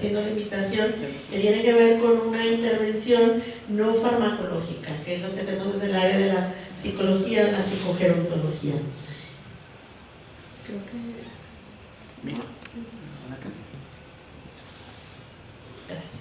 haciendo la invitación, que tiene que ver con una intervención no farmacológica, que es lo que hacemos desde el área de la psicología, la psicogerontología. Creo que... Mira, Gracias.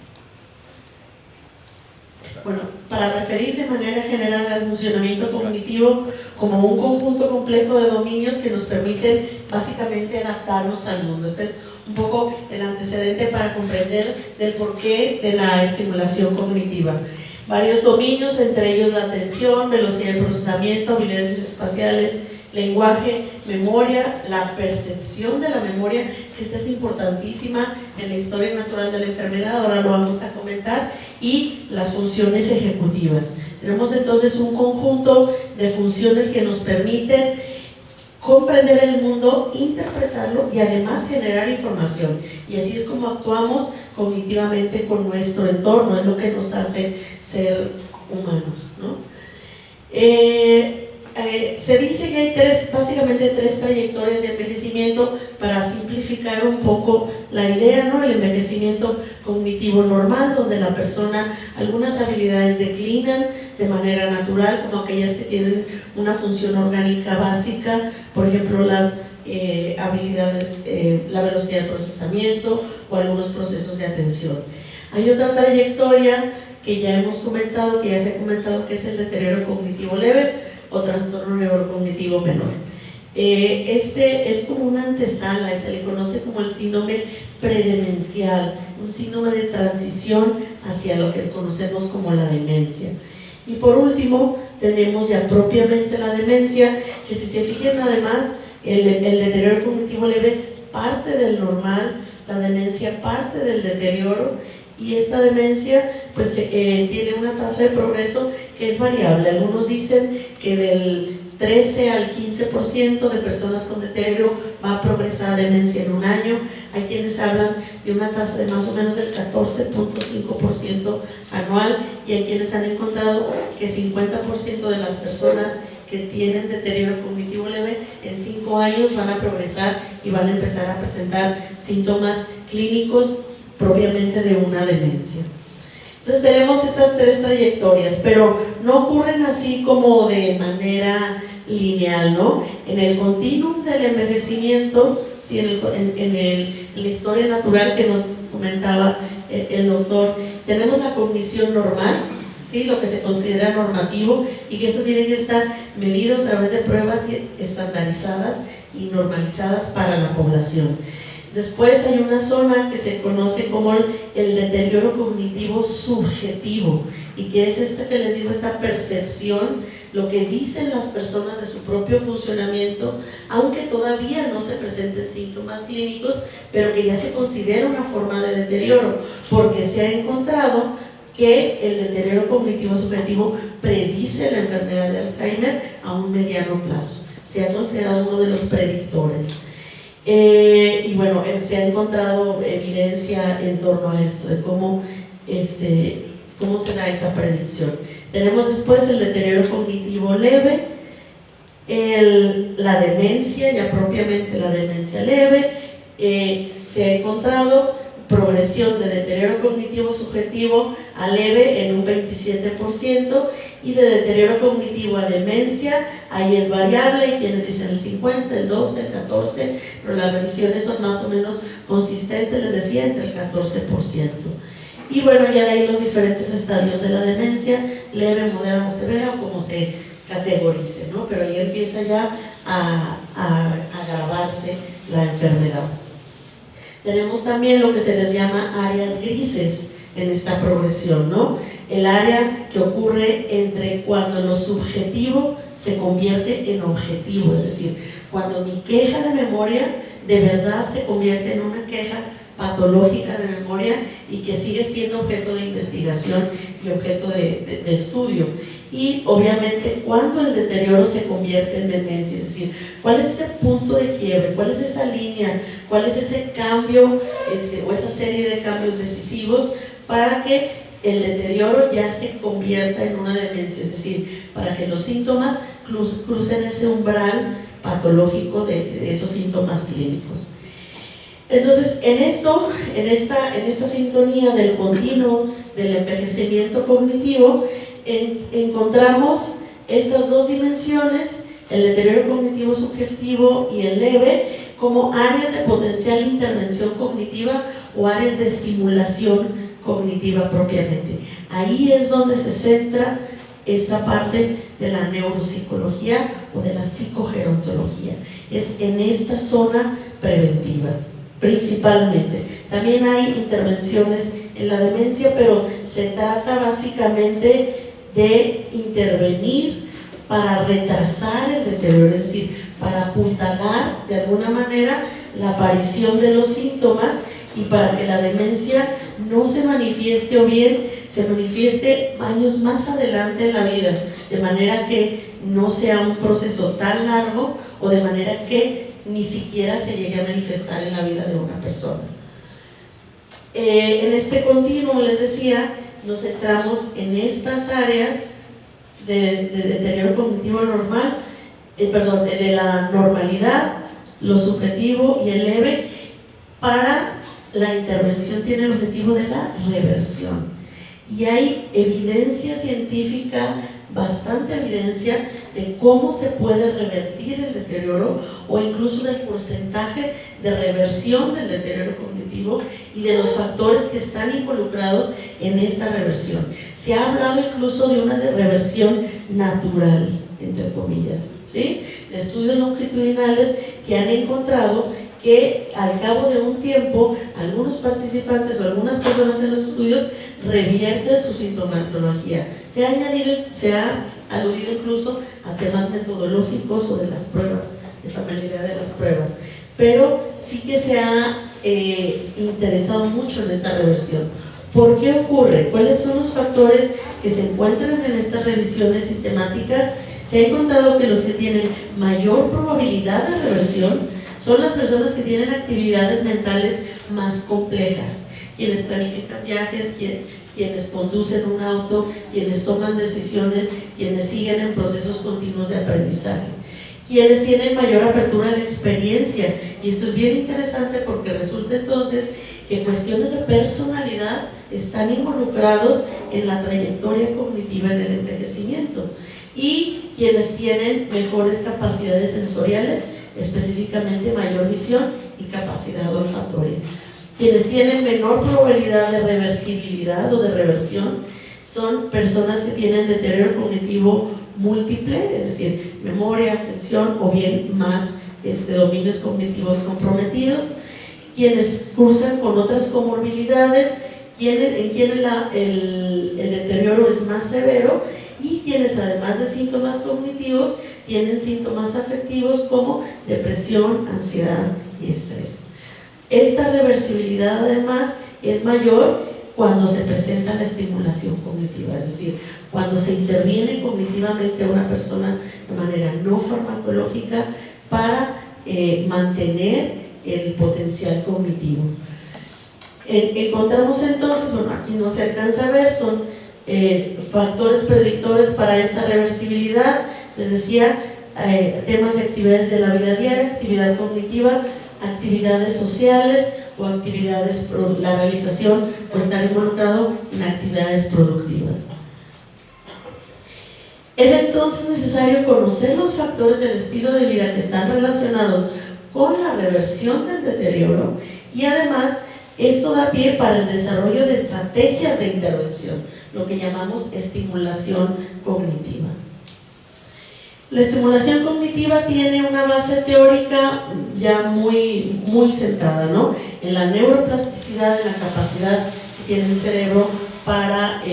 Bueno, para referir de manera general al funcionamiento cognitivo como un conjunto complejo de dominios que nos permiten básicamente adaptarnos al mundo. Este es un poco el antecedente para comprender del porqué de la estimulación cognitiva. Varios dominios, entre ellos la atención, velocidad de procesamiento, habilidades espaciales, lenguaje, memoria, la percepción de la memoria, que esta es importantísima en la historia natural de la enfermedad, ahora lo vamos a comentar, y las funciones ejecutivas. Tenemos entonces un conjunto de funciones que nos permiten comprender el mundo, interpretarlo y además generar información. Y así es como actuamos cognitivamente con nuestro entorno, es lo que nos hace ser humanos, ¿no? Se dice que hay básicamente tres trayectorias de envejecimiento para simplificar un poco la idea, ¿no? El envejecimiento cognitivo normal, donde la persona, algunas habilidades declinan de manera natural, como aquellas que tienen una función orgánica básica, por ejemplo, las habilidades, la velocidad de procesamiento o algunos procesos de atención. Hay otra trayectoria que ya hemos comentado, que ya se ha comentado, que es el deterioro cognitivo leve o trastorno neurocognitivo menor. Este es como una antesala, se le conoce como el síndrome predemencial, un síndrome de transición hacia lo que conocemos como la demencia. Y por último, tenemos ya propiamente la demencia, que si se fijan además, el deterioro cognitivo leve parte del normal, la demencia parte del deterioro, y esta demencia pues tiene una tasa de progreso que es variable. Algunos dicen que del 13 al 15% de personas con deterioro va a progresar a demencia en un año. Hay quienes hablan de una tasa de más o menos del 14.5% anual, y hay quienes han encontrado que 50% de las personas que tienen deterioro cognitivo leve en 5 años van a progresar y van a empezar a presentar síntomas clínicos propiamente de una demencia. Entonces tenemos estas tres trayectorias, pero no ocurren así como de manera lineal, ¿no? En el continuum del envejecimiento, ¿sí? en la historia natural que nos comentaba el doctor, tenemos la cognición normal, ¿sí? Lo que se considera normativo, y que eso tiene que estar medido a través de pruebas estandarizadas y normalizadas para la población. Después hay una zona que se conoce como el deterioro cognitivo subjetivo, y que es esta que les digo, esta percepción, lo que dicen las personas de su propio funcionamiento, aunque todavía no se presenten síntomas clínicos, pero que ya se considera una forma de deterioro, porque se ha encontrado que el deterioro cognitivo subjetivo predice la enfermedad de Alzheimer a un mediano plazo. Se ha considerado uno de los predictores. Y bueno, se ha encontrado evidencia en torno a esto, de cómo se da esa predicción. Tenemos después el deterioro cognitivo leve, la demencia, ya propiamente la demencia leve. Se ha encontrado progresión de deterioro cognitivo subjetivo a leve en un 27%, y de deterioro cognitivo a demencia, ahí es variable, hay quienes dicen el 50, el 12, el 14, pero las revisiones son más o menos consistentes, les decía, entre el 14%. Y bueno, ya de ahí los diferentes estadios de la demencia, leve, moderada, severa, o como se categorice, ¿no? Pero ahí empieza ya a agravarse la enfermedad. Tenemos también lo que se les llama áreas grises en esta progresión, ¿no? El área que ocurre entre cuando lo subjetivo se convierte en objetivo, es decir, cuando mi queja de memoria de verdad se convierte en una queja patológica de memoria y que sigue siendo objeto de investigación y objeto de estudio. Y obviamente cuando el deterioro se convierte en demencia, es decir, cuál es ese punto de quiebre, cuál es esa línea, cuál es ese cambio o esa serie de cambios decisivos para que el deterioro ya se convierta en una demencia, es decir, para que los síntomas crucen ese umbral patológico de esos síntomas clínicos. Entonces, en esta sintonía del continuo del envejecimiento cognitivo, encontramos estas dos dimensiones, el deterioro cognitivo subjetivo y el leve, como áreas de potencial intervención cognitiva o áreas de estimulación cognitiva propiamente. Ahí es donde se centra esta parte de la neuropsicología o de la psicogerontología. Es en esta zona preventiva, principalmente. También hay intervenciones en la demencia, pero se trata básicamente de intervenir para retrasar el deterioro, es decir, para apuntalar de alguna manera la aparición de los síntomas y para que la demencia no se manifieste, o bien se manifieste años más adelante en la vida, de manera que no sea un proceso tan largo o de manera que ni siquiera se llegue a manifestar en la vida de una persona. En este continuo, les decía, nos centramos en estas áreas de deterioro cognitivo normal, de la normalidad, lo subjetivo y el leve. Para la intervención tiene el objetivo de la reversión. Y hay evidencia científica, bastante evidencia, de cómo se puede revertir el deterioro o incluso del porcentaje de reversión del deterioro cognitivo y de los factores que están involucrados en esta reversión. Se ha hablado incluso de una reversión natural, entre comillas, ¿sí? De estudios longitudinales que han encontrado que al cabo de un tiempo algunos participantes o algunas personas en los estudios revierten su sintomatología. Se ha aludido incluso a temas metodológicos o de las pruebas, de familiaridad de las pruebas, pero sí que se ha interesado mucho en esta reversión. ¿Por qué ocurre? ¿Cuáles son los factores que se encuentran en estas revisiones sistemáticas? Se ha encontrado que los que tienen mayor probabilidad de reversión son las personas que tienen actividades mentales más complejas, quienes planifican viajes, quienes conducen un auto, quienes toman decisiones, quienes siguen en procesos continuos de aprendizaje, quienes tienen mayor apertura a la experiencia. Y esto es bien interesante porque resulta entonces que cuestiones de personalidad están involucrados en la trayectoria cognitiva en el envejecimiento, y quienes tienen mejores capacidades sensoriales, específicamente mayor visión y capacidad olfatoria. Quienes tienen menor probabilidad de reversibilidad o de reversión son personas que tienen deterioro cognitivo múltiple, es decir, memoria, atención o bien más dominios cognitivos comprometidos. Quienes cruzan con otras comorbilidades, en quienes el deterioro es más severo, y quienes además de síntomas cognitivos tienen síntomas afectivos como depresión, ansiedad y estrés. Esta reversibilidad además es mayor cuando se presenta la estimulación cognitiva, es decir, cuando se interviene cognitivamente a una persona de manera no farmacológica para mantener el potencial cognitivo. Encontramos entonces, bueno, aquí no se alcanza a ver, son factores predictores para esta reversibilidad. Les decía, temas de actividades de la vida diaria, actividad cognitiva, actividades sociales o actividades, la realización o estar involucrado en actividades productivas. Es entonces necesario conocer los factores del estilo de vida que están relacionados con la reversión del deterioro, y además esto da pie para el desarrollo de estrategias de intervención, lo que llamamos estimulación cognitiva. La estimulación cognitiva tiene una base teórica ya muy sentada, ¿no? En la neuroplasticidad, en la capacidad que tiene el cerebro para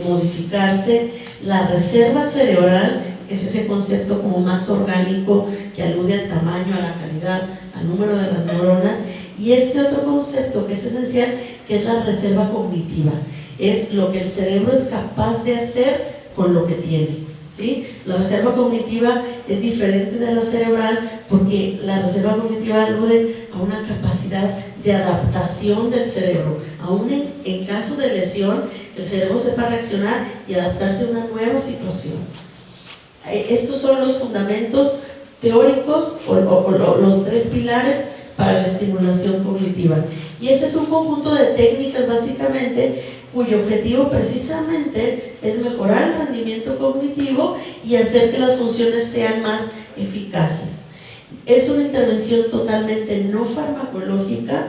modificarse, la reserva cerebral, que es ese concepto como más orgánico que alude al tamaño, a la calidad, al número de las neuronas, y este otro concepto que es esencial, que es la reserva cognitiva, es lo que el cerebro es capaz de hacer con lo que tiene, ¿sí? La reserva cognitiva es diferente de la cerebral porque la reserva cognitiva alude a una capacidad de adaptación del cerebro, aún en caso de lesión, el cerebro sepa reaccionar y adaptarse a una nueva situación. Estos son los fundamentos teóricos o los tres pilares para la estimulación cognitiva. Y este es un conjunto de técnicas básicamente cuyo objetivo precisamente es mejorar el rendimiento cognitivo y hacer que las funciones sean más eficaces. Es una intervención totalmente no farmacológica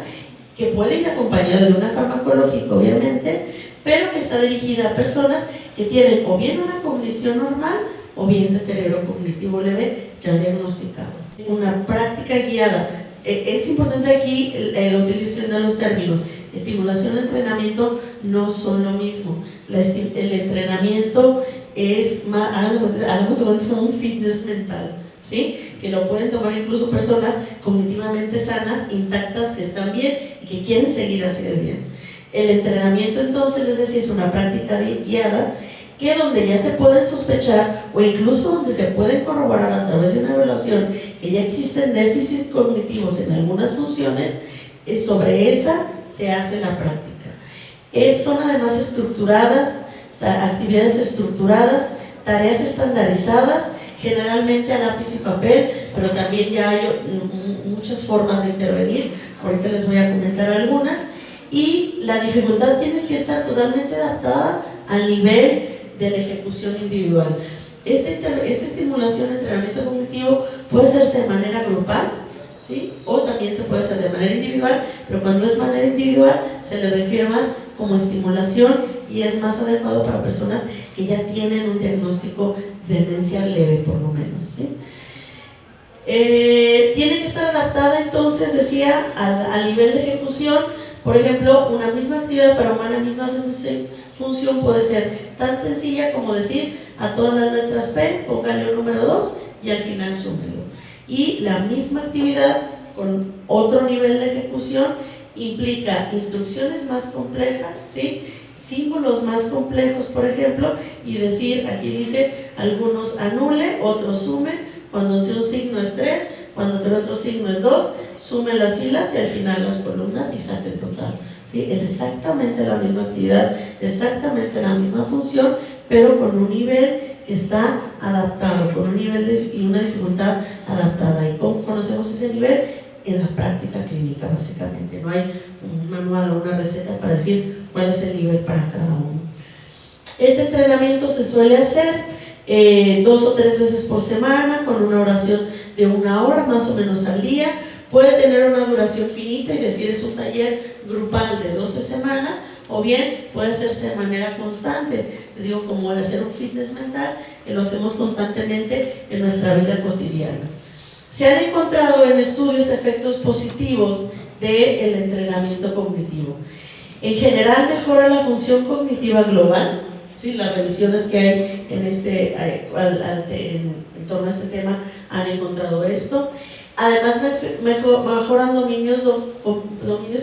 que puede ir acompañada de una farmacológica, obviamente, pero que está dirigida a personas que tienen o bien una cognición normal o bien deterioro cognitivo leve ya diagnosticado. Una práctica guiada. Es importante aquí la utilización de los términos. Estimulación y entrenamiento no son lo mismo. El entrenamiento es más, hagamos como un fitness mental, ¿sí? Que lo pueden tomar incluso personas cognitivamente sanas, intactas, que están bien y que quieren seguir así de bien. El entrenamiento, entonces, les decía, es una práctica guiada que donde ya se pueden sospechar o incluso donde se pueden corroborar a través de una evaluación que ya existen déficits cognitivos en algunas funciones, sobre esa se hace la práctica. Son además estructuradas, actividades estructuradas, tareas estandarizadas, generalmente a lápiz y papel, pero también ya hay muchas formas de intervenir, ahorita les voy a comentar algunas, y la dificultad tiene que estar totalmente adaptada al nivel de la ejecución individual. Esta estimulación, entrenamiento cognitivo puede hacerse de manera grupal, ¿sí? O también se puede hacer de manera individual, pero cuando es manera individual se le refiere más como estimulación y es más adecuado para personas que ya tienen un diagnóstico de demencia leve, por lo menos, ¿sí? Tiene que estar adaptada, entonces, decía, al nivel de ejecución. Por ejemplo, una misma actividad para una misma función puede ser tan sencilla como decir a todas las letras P, póngale un número 2 y al final súmelo. Y la misma actividad con otro nivel de ejecución implica instrucciones más complejas, ¿sí? Símbolos más complejos, por ejemplo, y decir, aquí dice, algunos anule, otros sume, cuando un signo es 3, cuando el otro signo es 2, sume las filas y al final las columnas y saque el total, ¿sí? Es exactamente la misma actividad, exactamente la misma función, pero con un nivel que está adaptado, con un nivel y una dificultad adaptada. ¿Y cómo conocemos ese nivel? En la práctica clínica, básicamente. No hay un manual o una receta para decir cuál es el nivel para cada uno. Este entrenamiento se suele hacer 2 o 3 veces por semana, con una oración de 1 hora más o menos al día. Puede tener una duración finita, es decir, es un taller grupal de 12 semanas, o bien puede hacerse de manera constante. Les digo, como hacer un fitness mental, que lo hacemos constantemente en nuestra vida cotidiana. Se han encontrado en estudios efectos positivos del entrenamiento cognitivo. En general mejora la función cognitiva global, ¿sí? Las revisiones que hay en torno a este tema han encontrado esto. Además mejoran dominios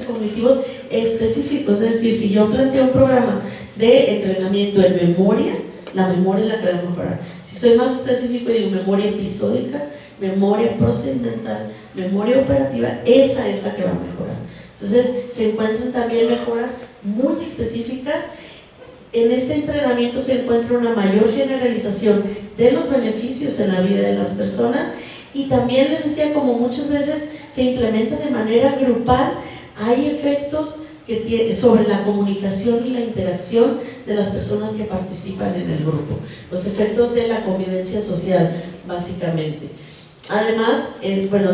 cognitivos específicos, es decir, si yo planteo un programa de entrenamiento en memoria, la memoria es la que va a mejorar. Si soy más específico y digo memoria episódica, memoria procedimental, memoria operativa, esa es la que va a mejorar. Entonces se encuentran también mejoras muy específicas. En este entrenamiento se encuentra una mayor generalización de los beneficios en la vida de las personas, y también les decía, como muchas veces se implementa de manera grupal, hay efectos que sobre la comunicación y la interacción de las personas que participan en el grupo, los efectos de la convivencia social, básicamente. Además,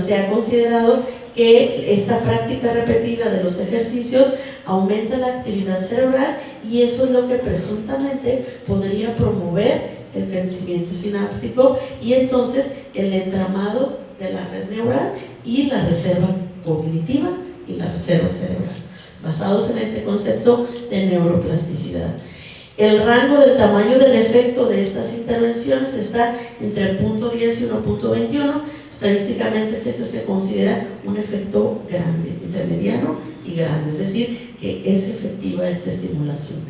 se ha considerado que esta práctica repetida de los ejercicios aumenta la actividad cerebral, y eso es lo que presuntamente podría promover el crecimiento sináptico y entonces el entramado de la red neural y la reserva cognitiva y la reserva cerebral, basados en este concepto de neuroplasticidad. El rango del tamaño del efecto de estas intervenciones está entre 0.10 y 1.21. Estadísticamente se considera un efecto grande, intermediano y grande, es decir, que es efectiva esta estimulación,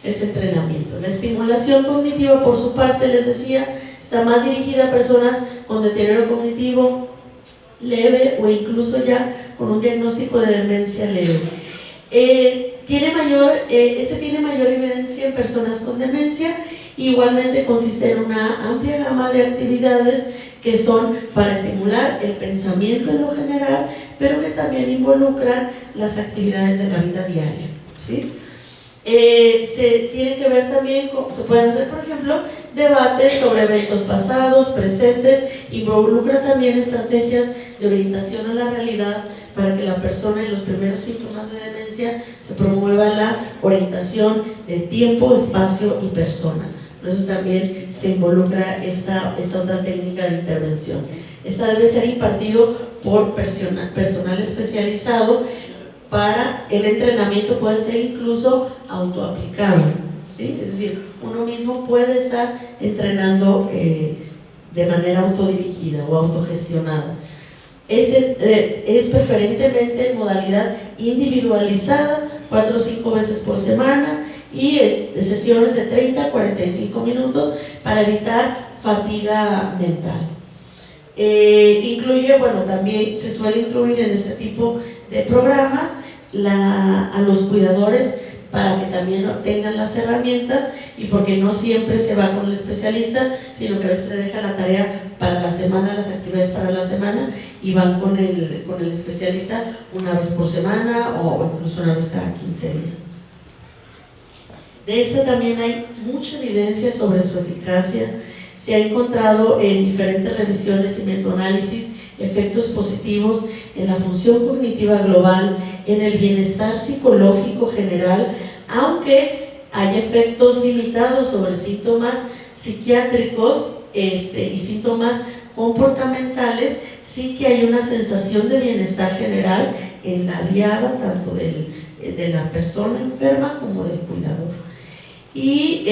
este entrenamiento. La estimulación cognitiva, por su parte, les decía, está más dirigida a personas con deterioro cognitivo leve o incluso ya con un diagnóstico de demencia leve. Tiene mayor evidencia en personas con demencia. Igualmente consiste en una amplia gama de actividades que son para estimular el pensamiento en lo general, pero que también involucran las actividades de la vida diaria, ¿sí? Se tiene que ver también, se pueden hacer, por ejemplo, debates sobre eventos pasados, presentes, involucra también estrategias de orientación a la realidad para que la persona en los primeros síntomas de demencia se promueva la orientación de tiempo, espacio y persona. Por eso también se involucra esta otra técnica de intervención. Esta debe ser impartido por personal especializado. Para el entrenamiento puede ser incluso autoaplicado, ¿sí? Es decir, uno mismo puede estar entrenando de manera autodirigida o autogestionada. Es preferentemente en modalidad individualizada, 4 o 5 veces por semana, y sesiones de 30 a 45 minutos para evitar fatiga mental. Incluye, bueno, también se suele incluir en este tipo de programas a los cuidadores para que también tengan las herramientas, y porque no siempre se va con el especialista, sino que a veces se deja la tarea para la semana, las actividades para la semana, y van con el especialista una vez por semana o incluso una vez cada 15 días. De esta también hay mucha evidencia sobre su eficacia. Se ha encontrado en diferentes revisiones y metaanálisis efectos positivos en la función cognitiva global, en el bienestar psicológico general, aunque hay efectos limitados sobre síntomas psiquiátricos y síntomas comportamentales. Sí que hay una sensación de bienestar general en la diada, tanto de la persona enferma como del cuidador. Y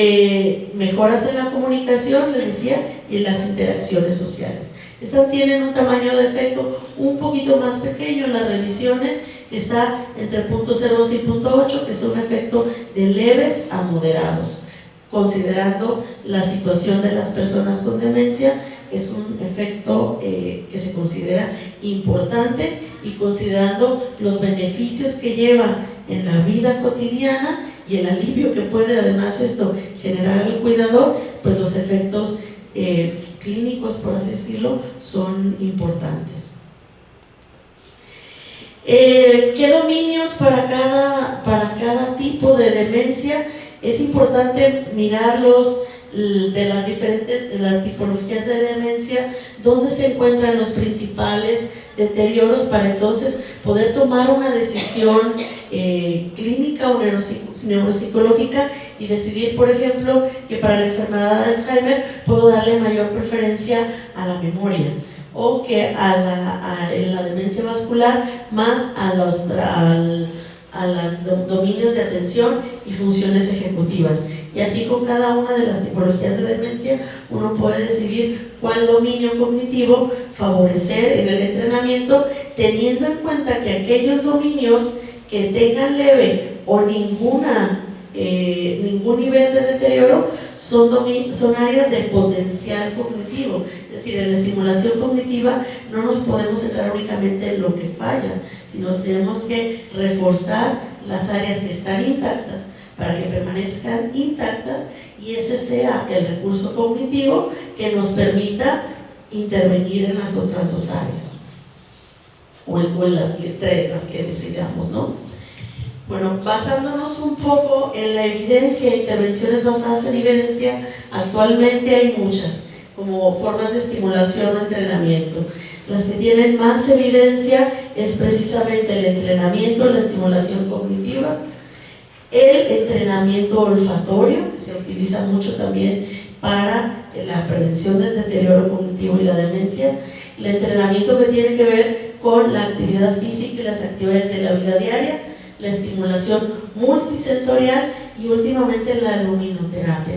mejoras en la comunicación, les decía, y en las interacciones sociales. Estas tienen un tamaño de efecto un poquito más pequeño en las revisiones, que está entre 0.02 y 0.8, que es un efecto de leves a moderados. Considerando la situación de las personas con demencia, es un efecto que se considera importante, y considerando los beneficios que lleva en la vida cotidiana y el alivio que puede además esto generar al cuidador, pues los efectos clínicos, por así decirlo, son importantes. ¿Qué dominios para cada tipo de demencia? Es importante mirarlos de las tipologías de demencia, dónde se encuentran los principales deterioros, para entonces poder tomar una decisión clínica o neuropsicológica y decidir, por ejemplo, que para la enfermedad de Alzheimer puedo darle mayor preferencia a la memoria, o que en la demencia vascular más a los dominios de atención y funciones ejecutivas. Y así con cada una de las tipologías de demencia uno puede decidir cuál dominio cognitivo favorecer en el entrenamiento, teniendo en cuenta que aquellos dominios que tengan leve o ningún nivel de deterioro son áreas de potencial cognitivo. Es decir, en la estimulación cognitiva no nos podemos centrar únicamente en lo que falla, sino tenemos que reforzar las áreas que están intactas para que permanezcan intactas, y ese sea el recurso cognitivo que nos permita intervenir en las otras dos áreas, o en las que decidamos, ¿no? Bueno, basándonos un poco en la evidencia, intervenciones basadas en evidencia, actualmente hay muchas, como formas de estimulación o entrenamiento. Las que tienen más evidencia es precisamente el entrenamiento, la estimulación cognitiva, el entrenamiento olfatorio, que se utiliza mucho también para la prevención del deterioro cognitivo y la demencia, el entrenamiento que tiene que ver con la actividad física y las actividades de la vida diaria, la estimulación multisensorial y últimamente la luminoterapia.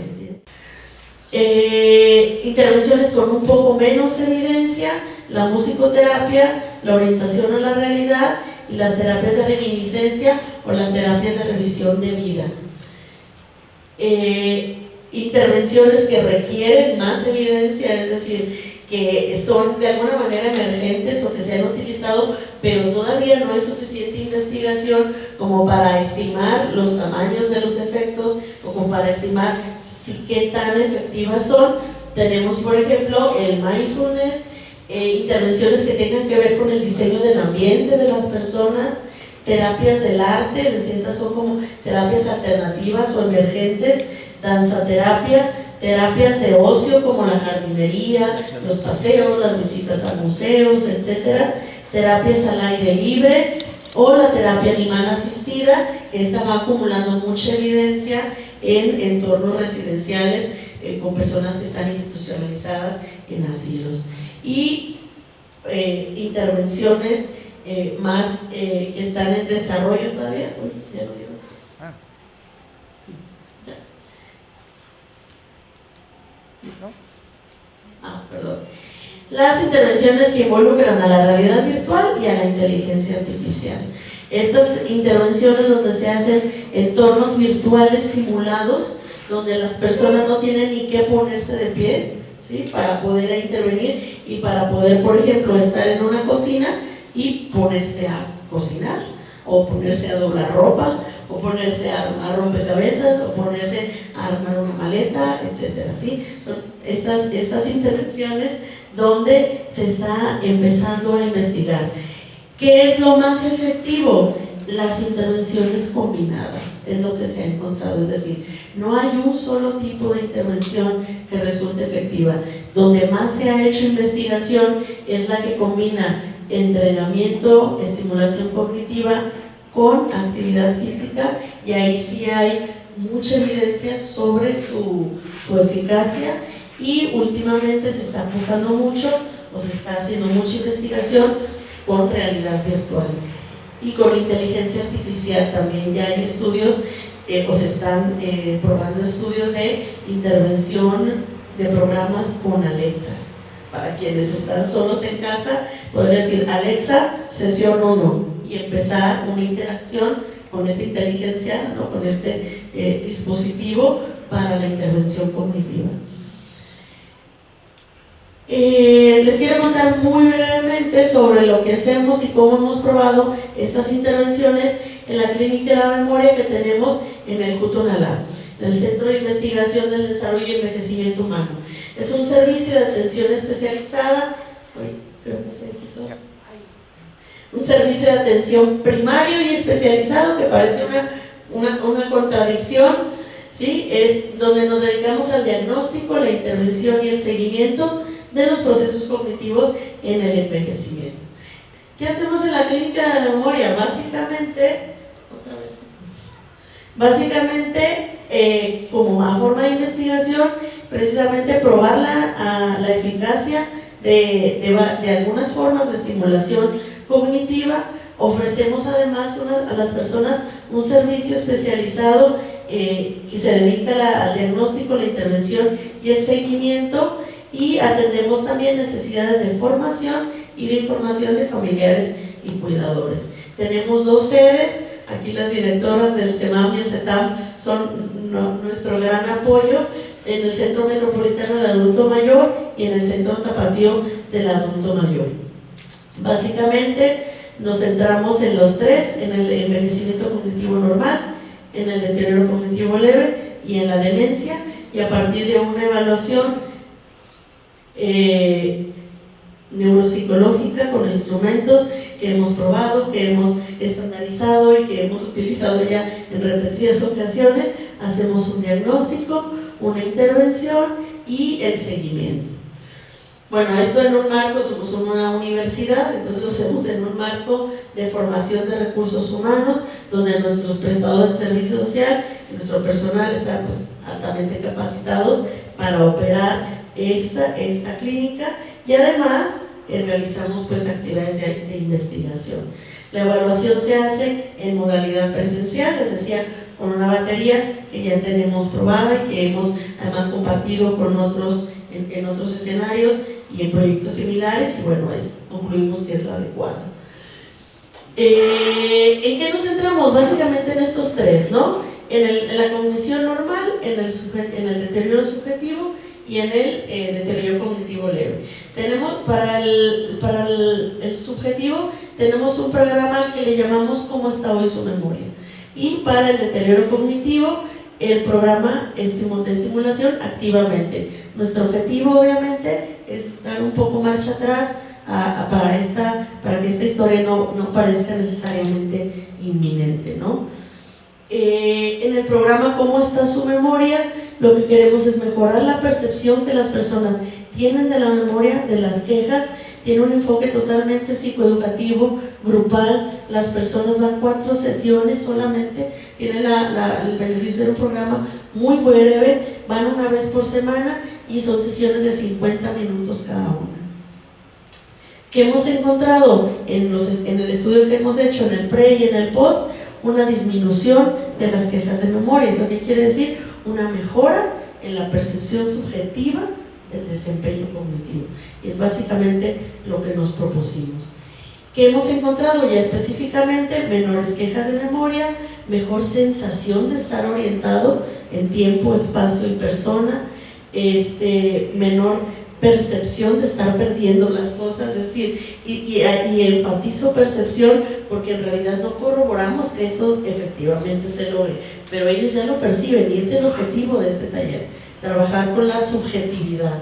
Intervenciones con un poco menos evidencia, la musicoterapia, la orientación a la realidad y las terapias de reminiscencia o las terapias de revisión de vida. Intervenciones que requieren más evidencia, es decir, que son de alguna manera emergentes o que se han utilizado, pero todavía no hay suficiente investigación como para estimar los tamaños de los efectos o como para estimar qué tan efectivas son. Tenemos, por ejemplo, el mindfulness, intervenciones que tengan que ver con el diseño del ambiente de las personas, terapias del arte, es decir, estas son como terapias alternativas o emergentes, danzaterapia, terapias de ocio como la jardinería, los paseos, las visitas a museos, etcétera, terapias al aire libre o la terapia animal asistida, que esta va acumulando mucha evidencia en entornos residenciales con personas que están institucionalizadas en asilos, y intervenciones más que están en desarrollo todavía. Uy, ya lo digo. Perdón. Las intervenciones que involucran a la realidad virtual y a la inteligencia artificial. Estas intervenciones donde se hacen entornos virtuales simulados, donde las personas no tienen ni que ponerse de pie, ¿sí?, para poder intervenir y para poder, por ejemplo, estar en una cocina y ponerse a cocinar, o ponerse a doblar ropa, o ponerse a rompecabezas, o ponerse a armar una maleta, etcétera, ¿sí? Son estas intervenciones donde se está empezando a investigar. ¿Qué es lo más efectivo? Las intervenciones combinadas, es lo que se ha encontrado, es decir, no hay un solo tipo de intervención que resulte efectiva. Donde más se ha hecho investigación es la que combina entrenamiento, estimulación cognitiva con actividad física, y ahí sí hay mucha evidencia sobre su eficacia, y últimamente se está enfocando mucho, o se está haciendo mucha investigación con realidad virtual y con inteligencia artificial. También ya hay estudios, o se están probando estudios de intervención de programas con Alexas. Para quienes están solos en casa, poder decir: Alexa, sesión 1, y empezar una interacción con esta inteligencia, ¿no?, con este dispositivo para la intervención cognitiva. Les quiero contar muy brevemente sobre lo que hacemos y cómo hemos probado estas intervenciones en la Clínica de la Memoria que tenemos en el Cutonalá, en el Centro de Investigación del Desarrollo y Envejecimiento Humano. Es un servicio de atención especializada, un servicio de atención primario y especializado, que parece una contradicción, ¿sí? Es donde nos dedicamos al diagnóstico, la intervención y el seguimiento de los procesos cognitivos en el envejecimiento. ¿Qué hacemos en la Clínica de la Memoria? Básicamente, como a forma de investigación, precisamente probar la eficacia de algunas formas de estimulación cognitiva. Ofrecemos además a las personas un servicio especializado que se dedica al diagnóstico, la intervención y el seguimiento, y atendemos también necesidades de formación y de información de familiares y cuidadores. Tenemos 2 sedes, aquí las directoras del CEMAM y el CETAM son nuestro gran apoyo, en el Centro Metropolitano del Adulto Mayor y en el Centro Tapatío del Adulto Mayor. Básicamente nos centramos en los 3, en el envejecimiento cognitivo normal, en el deterioro cognitivo leve y en la demencia, y a partir de una evaluación neuropsicológica con instrumentos que hemos probado, que hemos estandarizado y que hemos utilizado ya en repetidas ocasiones, hacemos un diagnóstico, una intervención y el seguimiento. Bueno, esto en un marco, somos una universidad, entonces lo hacemos en un marco de formación de recursos humanos, donde nuestros prestadores de servicio social y nuestro personal están pues altamente capacitados para operar esta clínica, y además realizamos pues actividades de investigación. La evaluación se hace en modalidad presencial, les decía, con una batería que ya tenemos probada y que hemos además compartido con otros en otros escenarios y en proyectos similares, y bueno, concluimos que es la adecuada. ¿En qué nos centramos? Básicamente en estos 3, ¿no? En la cognición normal, en el deterioro subjetivo y en el deterioro cognitivo leve. Tenemos para el subjetivo tenemos un programa al que le llamamos ¿Cómo está hoy su memoria? Y para el deterioro cognitivo, el programa de estimulación activamente. Nuestro objetivo obviamente es dar un poco marcha atrás para que esta historia no parezca necesariamente inminente, ¿no? En el programa ¿Cómo está su memoria?, lo que queremos es mejorar la percepción que las personas tienen de la memoria, de las quejas. Tiene un enfoque totalmente psicoeducativo, grupal. Las personas van 4 sesiones solamente, tienen el beneficio de un programa muy breve, van una vez por semana y son sesiones de 50 minutos cada una. ¿Qué hemos encontrado en el estudio que hemos hecho en el pre y en el post? Una disminución de las quejas de memoria. ¿Eso qué quiere decir? Una mejora en la percepción subjetiva del desempeño cognitivo. Y es básicamente lo que nos propusimos. ¿Qué hemos encontrado ya específicamente? Menores quejas de memoria, mejor sensación de estar orientado en tiempo, espacio y persona, menor percepción de estar perdiendo las cosas, es decir, y enfatizo percepción porque en realidad no corroboramos que eso efectivamente se logre, pero ellos ya lo perciben y es el objetivo de este taller, trabajar con la subjetividad.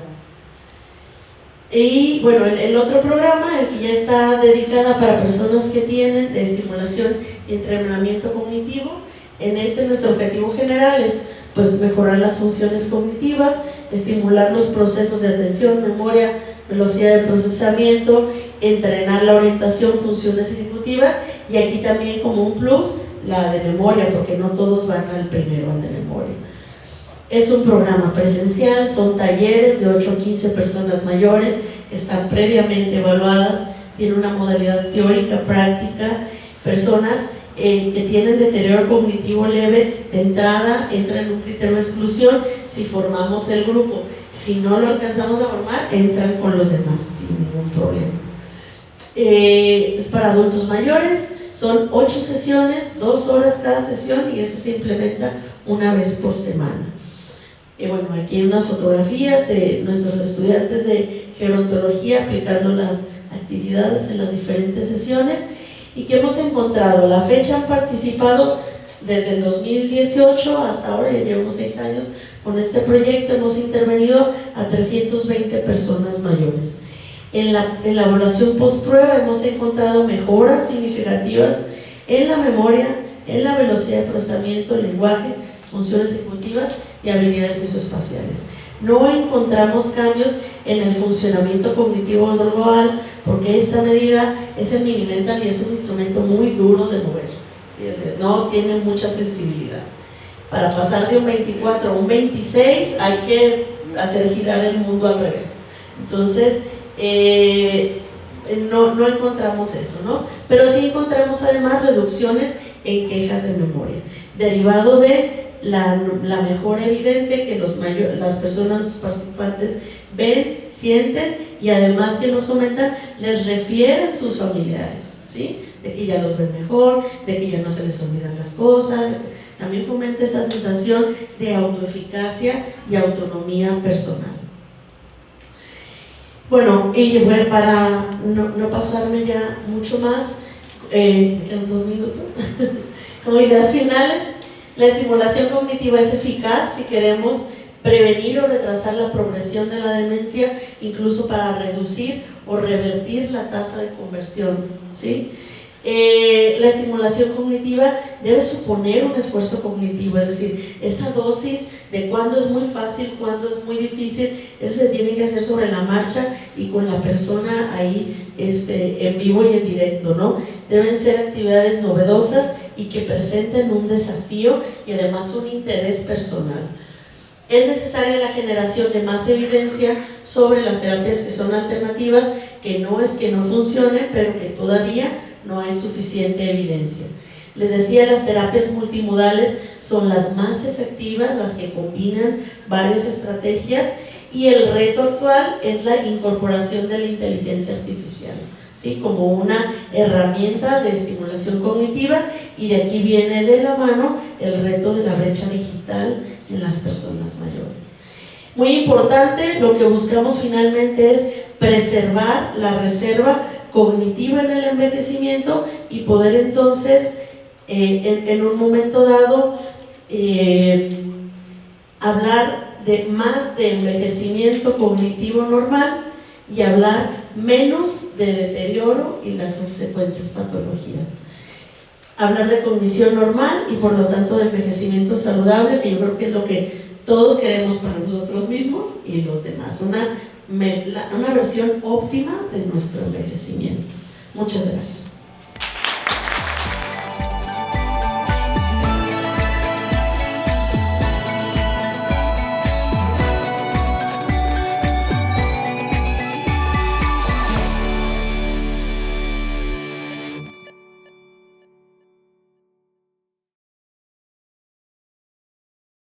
Y bueno, el otro programa, el que ya está dedicado para personas que tienen de estimulación y entrenamiento cognitivo, nuestro objetivo general es pues mejorar las funciones cognitivas, estimular los procesos de atención, memoria, velocidad de procesamiento, entrenar la orientación, funciones ejecutivas, y aquí también como un plus, la de memoria, porque no todos van al primero, al de memoria. Es un programa presencial, son talleres de 8 a 15 personas mayores que están previamente evaluadas, tiene una modalidad teórica, práctica, personas que tienen deterioro cognitivo leve de entrada, entran en un criterio de exclusión si formamos el grupo. Si no lo alcanzamos a formar, entran con los demás sin ningún problema. Es para adultos mayores, son 8 sesiones, 2 horas cada sesión, y se implementa una vez por semana. Bueno, aquí hay unas fotografías de nuestros estudiantes de gerontología aplicando las actividades en las diferentes sesiones. ¿Y qué hemos encontrado? A la fecha han participado desde el 2018 hasta ahora, ya llevamos 6 años con este proyecto, hemos intervenido a 320 personas mayores. En la evaluación post-prueba hemos encontrado mejoras significativas en la memoria, en la velocidad de procesamiento, lenguaje, funciones ejecutivas y habilidades visoespaciales. No encontramos cambios en el funcionamiento cognitivo global, porque esta medida es el Mini-Mental y es un instrumento muy duro de mover, ¿sí? Es decir, no tiene mucha sensibilidad. Para pasar de un 24 a un 26 hay que hacer girar el mundo al revés. Entonces, no encontramos eso, ¿no? Pero sí encontramos además reducciones en quejas de memoria, derivado de la mejora evidente que las personas participantes ven, sienten, y además que nos comentan, les refieren sus familiares, ¿sí? De que ya los ven mejor, de que ya no se les olvidan las cosas. También fomenta esta sensación de autoeficacia y autonomía personal. Bueno, y para no pasarme ya mucho más, en 2 minutos, como ideas finales, la estimulación cognitiva es eficaz si queremos prevenir o retrasar la progresión de la demencia, incluso para reducir o revertir la tasa de conversión, ¿sí? La estimulación cognitiva debe suponer un esfuerzo cognitivo, es decir, esa dosis de cuándo es muy fácil, cuándo es muy difícil, eso se tiene que hacer sobre la marcha y con la persona ahí en vivo y en directo, ¿no? Deben ser actividades novedosas y que presenten un desafío y además un interés personal. Es necesaria la generación de más evidencia sobre las terapias que son alternativas, que no es que no funcionen, pero que todavía no hay suficiente evidencia. Les decía, las terapias multimodales son las más efectivas, las que combinan varias estrategias, y el reto actual es la incorporación de la inteligencia artificial, ¿sí? Como una herramienta de estimulación cognitiva, y de aquí viene de la mano el reto de la brecha digital en las personas mayores. Muy importante, lo que buscamos finalmente es preservar la reserva cognitiva en el envejecimiento y poder entonces en un momento dado hablar de más de envejecimiento cognitivo normal y hablar menos de deterioro y las subsecuentes patologías. Hablar de cognición normal y por lo tanto de envejecimiento saludable, que yo creo que es lo que todos queremos para nosotros mismos y los demás, una versión óptima de nuestro envejecimiento. Muchas gracias.